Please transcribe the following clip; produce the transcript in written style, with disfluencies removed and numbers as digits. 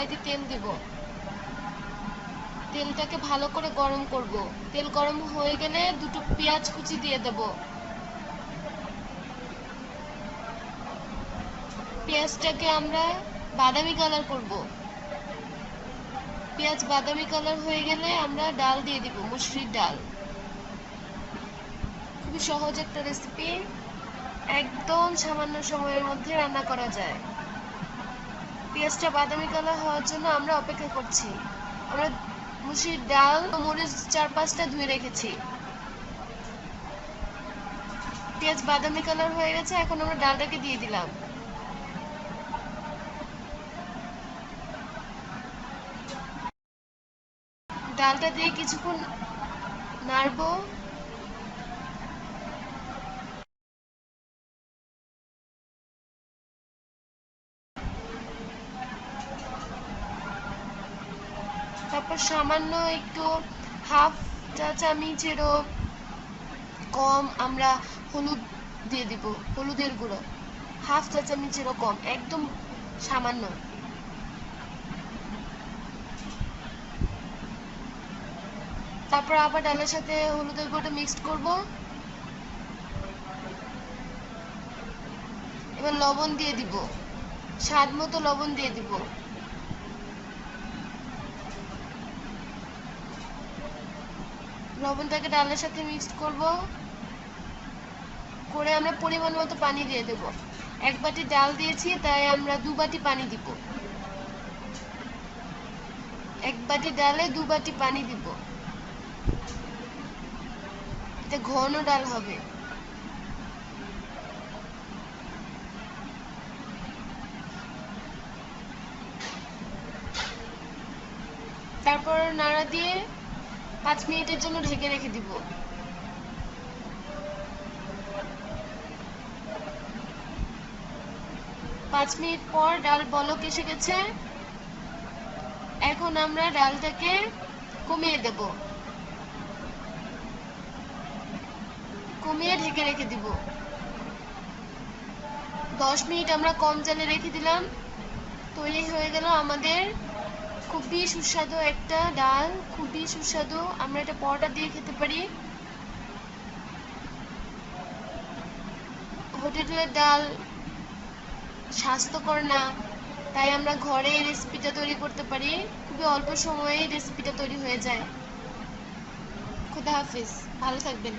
কড়াইতে তেল দিব। তেলটাকে ভালো করে গরম করব। তেল গরম হয়ে গেলে দুটো পেঁয়াজ কুচি দিয়ে দেব। পেঁয়াজটাকে আমরা বাদামি কালার করব। পেঁয়াজ বাদামি কালার হয়ে গেলে আমরা ডাল দিয়ে দিব, মসুরির ডাল। খুবই সহজ একটা রেসিপি, একদম সামান্য সময়ের মধ্যে রান্না করা যায়। পেঁয়াজটা বাদামি কালার হওয়ার জন্য আমরা অপেক্ষা করছি। আমরা মসুরির ডাল ও মরিচ 4-5টা ধুয়ে রেখেছি। পেঁয়াজ বাদামি কালার হয়ে গেছে, এখন আমরা ডালটাকে দিয়ে দিলাম। ডালটা দিয়ে কিছুক্ষণ নাড়বো। তারপর সামান্য একটু হাফ চা চামচেরও কম আমরা হলুদ দিয়ে দিব, হলুদের গুঁড়ো হাফ চা চামচেরও কম, একদম সামান্য। তারপর আবার ডালের সাথে হলুদের গুঁড়োটা মিক্সড করব। এবার লবণ দিয়ে দিব, স্বাদ মতো লবণ দিয়ে দিব। লবণটাকে ডালের সাথে মিক্সড করব, করে আমরা পরিমাণ মতো পানি দিয়ে দেব। 1 বাটি ডাল দিয়েছি, তাই আমরা 2 বাটি পানি দিব। 1 বাটি ডালে 2 বাটি পানি দিব। এটা ঘন ডাল হবে। তারপর নাড়া দিয়ে 5 মিনিটের জন্য ঢেকে রেখে দিব। 5 মিনিট পর ডাল বলক এসে গেছে। এখন আমরা ডালটাকে কমিয়ে দেব, কমিয়ে ঢেকে রেখে দিব। 10 মিনিট আমরা কম জালে রেখে দিলাম। তৈরি হয়ে গেল আমাদের খুবই সুস্বাদু একটা ডাল, খুবই সুস্বাদু। আমরা এটা পরোটা দিয়ে খেতে পারি। হোটেলের ডাল স্বাস্থ্যকর না, তাই আমরা ঘরে এই রেসিপিটা তৈরি করতে পারি। খুবই অল্প সময়ে রেসিপিটা তৈরি হয়ে যায়। খুদা হাফিজ, ভালো থাকবেন।